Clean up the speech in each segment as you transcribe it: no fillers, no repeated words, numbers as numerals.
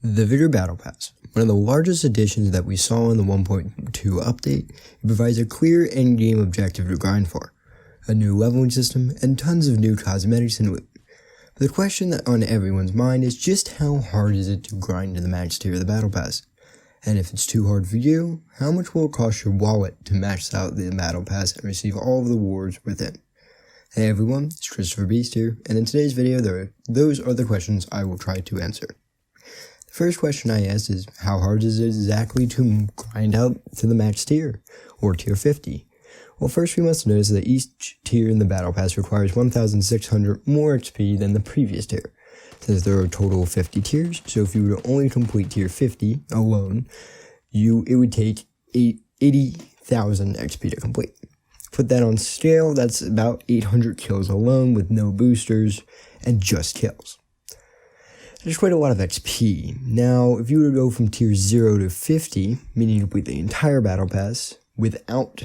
The Vigor Battlepass, one of the largest additions that we saw in the 1.2 update, it provides a clear endgame objective to grind for, a new leveling system, and tons of new cosmetics and loot. But the question that on everyone's mind is just how hard is it to grind to the max tier of the Battle Pass? And if it's too hard for you, how much will it cost your wallet to max out the Battle Pass and receive all of the rewards within? Hey everyone, it's Christopher Beast here, and in today's video, those are the questions I will try to answer. The first question I asked is, how hard is it exactly to grind out to the max tier, or tier 50? Well, first we must notice that each tier in the Battle Pass requires 1,600 more XP than the previous tier, since there are a total of 50 tiers, so if you were to only complete tier 50 alone, it would take 80,000 XP to complete. Put that on scale, that's about 800 kills alone with no boosters and just kills. There's quite a lot of XP. Now, if you were to go from tier 0 to 50, meaning you complete the entire Battle Pass without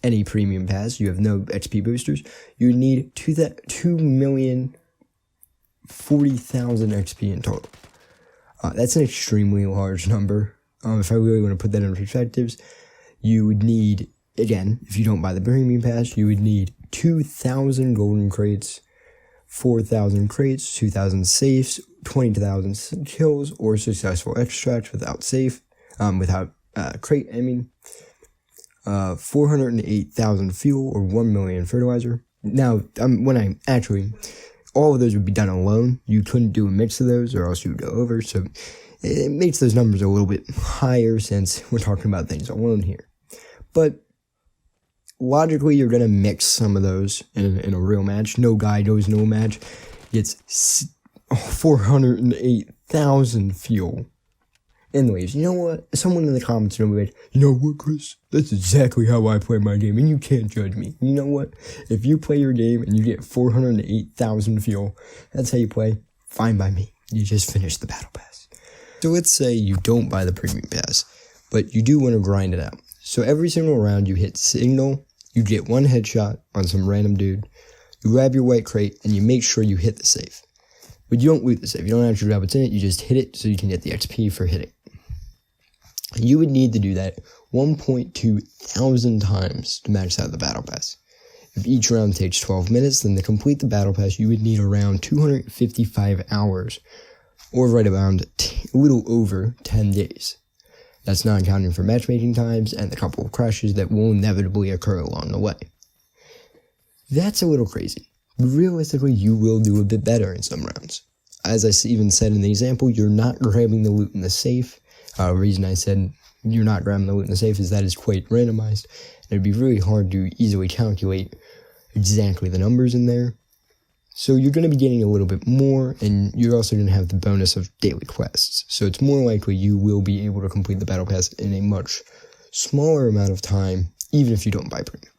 any premium pass, you have no XP boosters, you would need 2,040,000 XP in total. That's an extremely large number. If I really want to put that in perspectives, you would need, again, if you don't buy the premium pass, you would need 2,000 golden crates, 4,000 crates, 2,000 safes, 20,000 kills, or successful extracts without crate, 408,000 fuel, or 1 million fertilizer. Now, all of those would be done alone. You couldn't do a mix of those, or else you would go over, so it makes those numbers a little bit higher since we're talking about things alone here. But logically, you're going to mix some of those in a real match. No guy knows no match gets 408,000 fuel and leaves. You know what? Someone in the comments will be like, you know what, Chris? That's exactly how I play my game, and you can't judge me. You know what? If you play your game and you get 408,000 fuel, that's how you play. Fine by me. You just finished the Battle Pass. So let's say you don't buy the Premium Pass, but you do want to grind it out. So every single round you hit signal, you get one headshot on some random dude, you grab your white crate, and you make sure you hit the safe. But you don't loot the safe, you don't actually grab what's in it, you just hit it so you can get the XP for hitting. You would need to do that 1.2 thousand times to max out the Battle Pass. If each round takes 12 minutes, then to complete the Battle Pass, you would need around 255 hours, or right around a little over 10 days. That's not accounting for matchmaking times and the couple of crashes that will inevitably occur along the way. That's a little crazy. But realistically, you will do a bit better in some rounds. As I even said in the example, you're not grabbing the loot in the safe. The reason I said you're not grabbing the loot in the safe is that is quite randomized. And it'd be really hard to easily calculate exactly the numbers in there. So you're going to be getting a little bit more, and you're also going to have the bonus of daily quests. So it's more likely you will be able to complete the Battle Pass in a much smaller amount of time, even if you don't buy premium.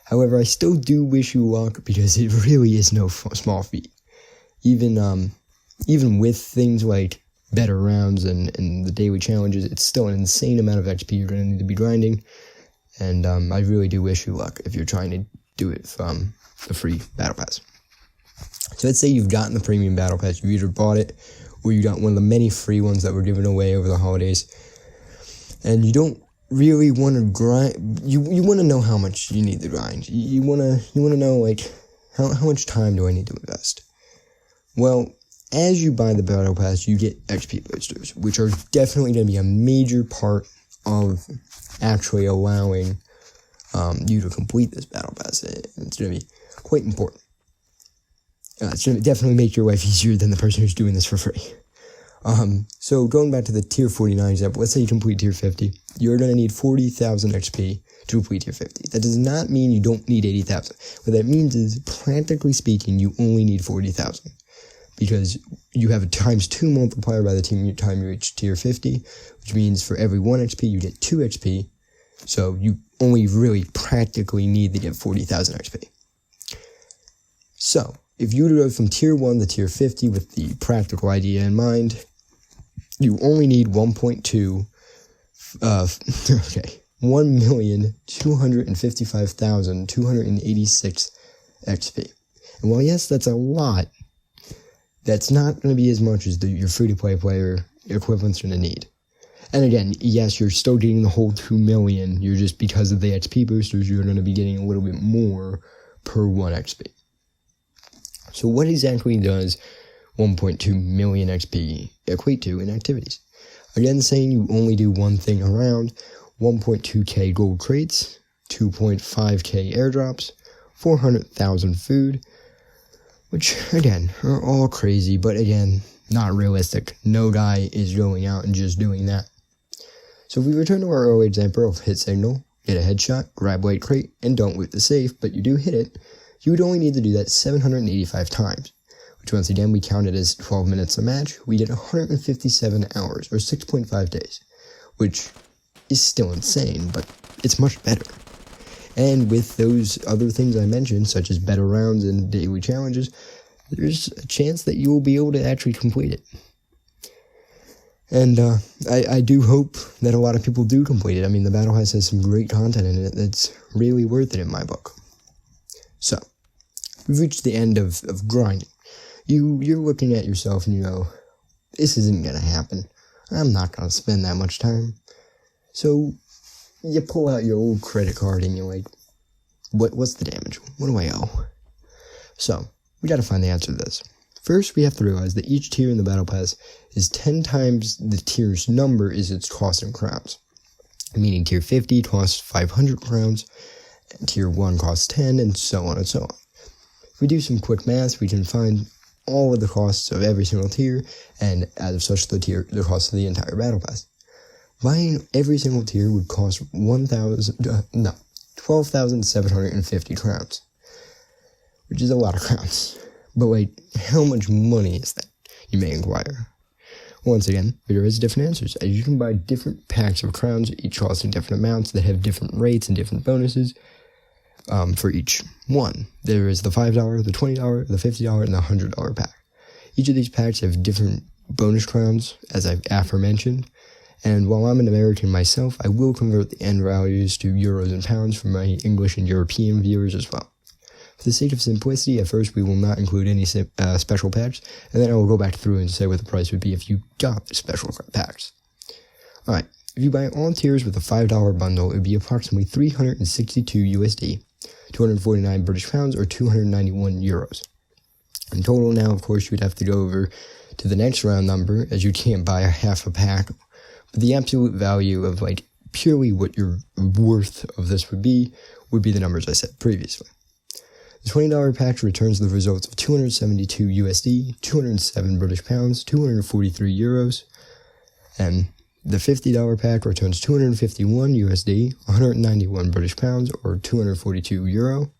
However, I still do wish you luck, because it really is no small feat. Even with things like better rounds and the daily challenges, it's still an insane amount of XP you're going to need to be grinding. And I really do wish you luck if you're trying to do it from the free Battle Pass. So let's say you've gotten the premium Battle Pass, you either bought it, or you got one of the many free ones that were given away over the holidays, and you don't really want to grind. You want to know how much you need to grind. You want to know, like, how much time do I need to invest? Well, as you buy the Battle Pass, you get XP boosters, which are definitely going to be a major part of actually allowing you to complete this Battle Pass. It's going to be quite important. It's going to definitely make your life easier than the person who's doing this for free. So going back to the tier 49 example, let's say you complete tier 50. You're going to need 40,000 XP to complete tier 50. That does not mean you don't need 80,000. What that means is, practically speaking, you only need 40,000. Because you have a ×2 multiplier by the time you reach tier 50, which means for every 1 XP, you get 2 XP. So you only really practically need to get 40,000 XP. So, if you were to go from tier 1 to tier 50 with the practical idea in mind, you only need 1,255,286 XP. And while yes, that's a lot, that's not going to be as much as your free-to-play player equivalent's going to need. And again, yes, you're still getting the whole 2 million. You're just, because of the XP boosters, you're going to be getting a little bit more per 1 XP. So what exactly does 1.2 million XP equate to in activities? Again, saying you only do one thing around: 1.2k gold crates, 2.5k airdrops, 400,000 food, which, again, are all crazy, but again, not realistic. No guy is going out and just doing that. So if we return to our early example of hit signal, get a headshot, grab white crate, and don't loot the safe, but you do hit it, you would only need to do that 785 times, which once again we counted as 12 minutes a match. We get 157 hours, or 6.5 days, which is still insane, but it's much better. And with those other things I mentioned, such as better rounds and daily challenges, there's a chance that you will be able to actually complete it. And I do hope that a lot of people do complete it. I mean, the Battle Pass has some great content in it that's really worth it in my book. So, we've reached the end of grinding. You're looking at yourself and you go, this isn't going to happen. I'm not going to spend that much time. So, you pull out your old credit card and you're like, what's the damage? What do I owe? So, we got to find the answer to this. First, we have to realize that each tier in the Battle Pass is 10 times the tier's number is its cost in crowns. Meaning tier 50 costs 500 crowns, and tier 1 costs 10, and so on and so on. If we do some quick math, we can find all of the costs of every single tier, and out of such the cost of the entire Battle Pass. Buying every single tier would cost 12,750 crowns, which is a lot of crowns. But wait, how much money is that, you may inquire? Once again, there is different answers, as you can buy different packs of crowns, each costing different amounts that have different rates and different bonuses for each one. There is the $5, the $20, the $50, and the $100 pack. Each of these packs have different bonus crowns, as I've aforementioned, and while I'm an American myself, I will convert the end values to euros and pounds for my English and European viewers as well. For the sake of simplicity, at first we will not include any special packs, and then I will go back through and say what the price would be if you got the special packs. Alright, if you buy all tiers with a $5 bundle, it would be approximately 362 USD, 249 British pounds, or 291 euros. In total now, of course, you would have to go over to the next round number, as you can't buy a half a pack, but the absolute value of, like, purely what your worth of this would be the numbers I said previously. The $20 pack returns the results of 272 USD, 207 British pounds, 243 euros, and the $50 pack returns 251 USD, 191 British pounds, or 242 euro,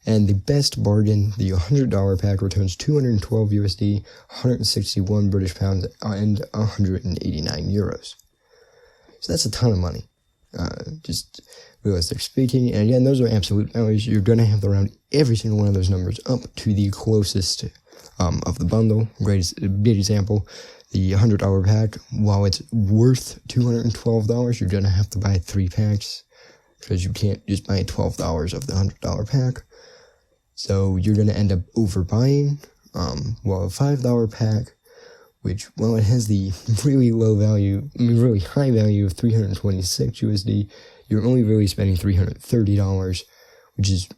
and the best bargain, the $100 pack returns 212 USD, 161 British pounds, and 189 euros. So that's a ton of money. Just realistic speaking, and again, those are absolute values. You're going to have to round every single one of those numbers up to the closest of the bundle. Great big example, the $100 pack, while it's worth $212, you're going to have to buy 3 packs, because you can't just buy $12 of the $100 pack. So you're going to end up overbuying, while a $5 pack, which, while it has the really really high value of 326 USD, you're only really spending $330, which is,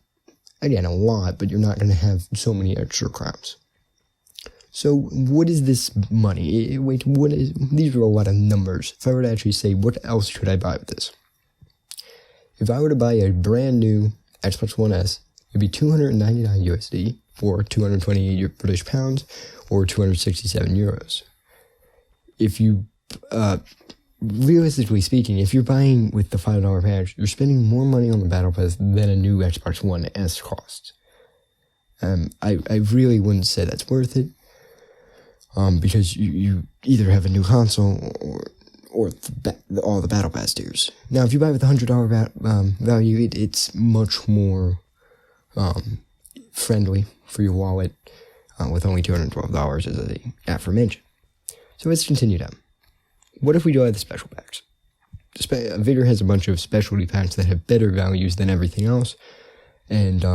again, a lot, but you're not going to have so many extra crowns. So, what is this money? These are a lot of numbers. If I were to actually say, what else could I buy with this? If I were to buy a brand new Xbox One S, it'd be 299 USD, or 228 British pounds, or 267 euros. If you, realistically speaking, if you're buying with the $5 pack, you're spending more money on the Battle Pass than a new Xbox One S costs. I really wouldn't say that's worth it, because you either have a new console or all the Battle Pass tiers. Now, if you buy with the $100 value, it's much more friendly for your wallet, with only $212 as the aforementioned. So let's continue down. What if we go at the special packs? Vigor has a bunch of specialty packs that have better values than everything else, and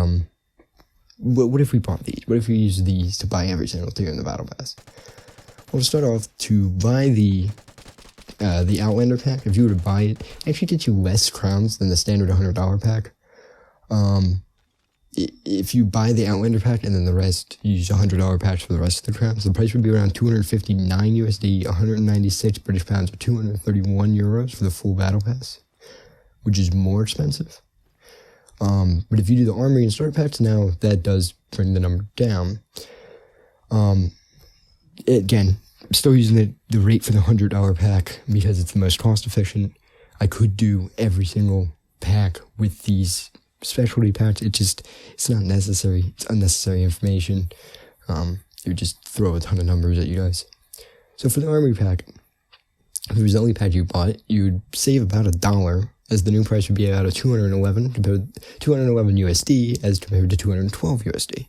what if we bought these? What if we used these to buy every single tier in the Battle Pass? Well, to start off, to buy the Outlander pack, if you were to buy it, it actually gets you less crowns than the standard $100 pack. If you buy the Outlander pack and then the rest, you use $100 packs for the rest of the crowns, the price would be around 259 USD, 196 British pounds, or 231 euros for the full Battle Pass, which is more expensive. But if you do the Armory and Starter packs now, that does bring the number down. Again, I'm still using the rate for the $100 pack because it's the most cost efficient. I could do every single pack with these specialty packs. It's not necessary. It's unnecessary information. It would just throw a ton of numbers at you guys. So for the Armory pack, if it was the only pack you bought, you'd save about $1, as the new price would be about a 211 USD as compared to 212 USD.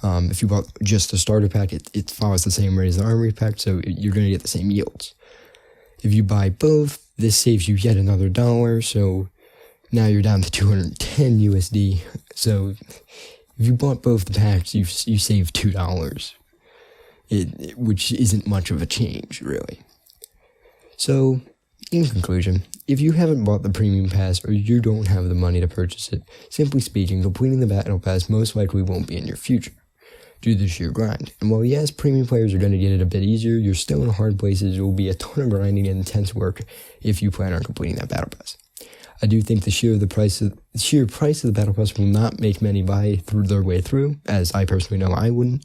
If you bought just the starter pack, it follows the same rate as the Armory pack, so you're going to get the same yields. If you buy both, this saves you yet another $1, so now you're down to 210 USD. So if you bought both the packs, you save $2, which isn't much of a change, really. So, in conclusion, if you haven't bought the Premium Pass or you don't have the money to purchase it, simply speaking, completing the Battle Pass most likely won't be in your future due to the sheer grind. And while yes, premium players are going to get it a bit easier, you're still in hard places. It will be a ton of grinding and intense work if you plan on completing that Battle Pass. I do think the sheer price of the Battle Pass will not make many buy their way through, as I personally know I wouldn't,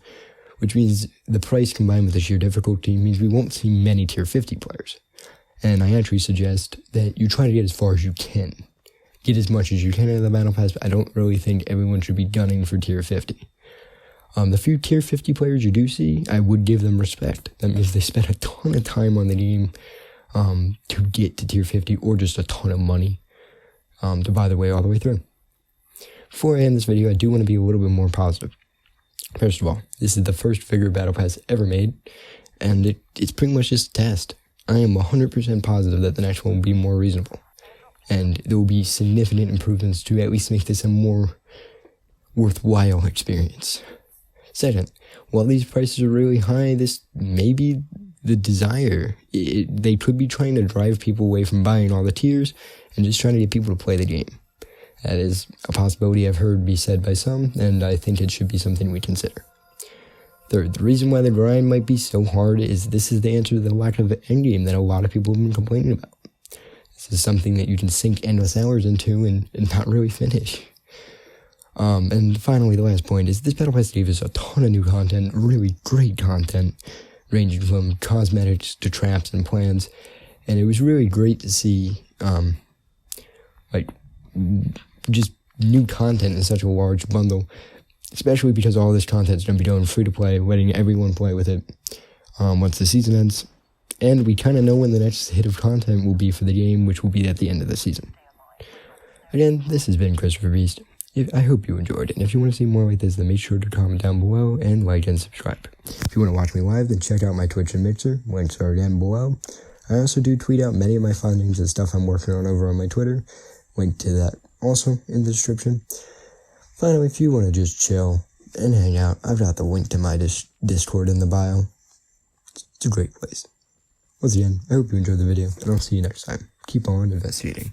which means the price combined with the sheer difficulty means we won't see many tier 50 players. And I actually suggest that you try to get as far as you can. Get as much as you can out of the Battle Pass, but I don't really think everyone should be gunning for tier 50. The few tier 50 players you do see, I would give them respect. That means they spent a ton of time on the game to get to tier 50, or just a ton of money to buy their way all the way through. Before I end this video, I do want to be a little bit more positive. First of all, this is the first Vigor Battle Pass ever made, and it's pretty much just a test. I am 100% positive that the next one will be more reasonable, and there will be significant improvements to at least make this a more worthwhile experience. Second, while these prices are really high, this may be the desire. They could be trying to drive people away from buying all the tiers and just trying to get people to play the game. That is a possibility I've heard be said by some, and I think it should be something we consider. Third, the reason why the grind might be so hard is this is the answer to the lack of endgame that a lot of people have been complaining about. This is something that you can sink endless hours into and not really finish. And finally, the last point is this Battle Pass gave us a ton of new content, really great content, ranging from cosmetics to traps and plans, and it was really great to see, just new content in such a large bundle, especially because all this content is going to be going free to play, letting everyone play with it once the season ends, and we kind of know when the next hit of content will be for the game, which will be at the end of the season. Again, this has been Christopher Beast. I hope you enjoyed it, and if you want to see more like this, then make sure to comment down below and like and subscribe. If you want to watch me live, then check out my Twitch and Mixer. Links are again below. I also do tweet out many of my findings and stuff I'm working on over on my Twitter. Link to that also in the description. Finally, if you want to just chill and hang out, I've got the link to my Discord in the bio. It's a great place. Once again, I hope you enjoyed the video, and I'll see you next time. Keep on investigating.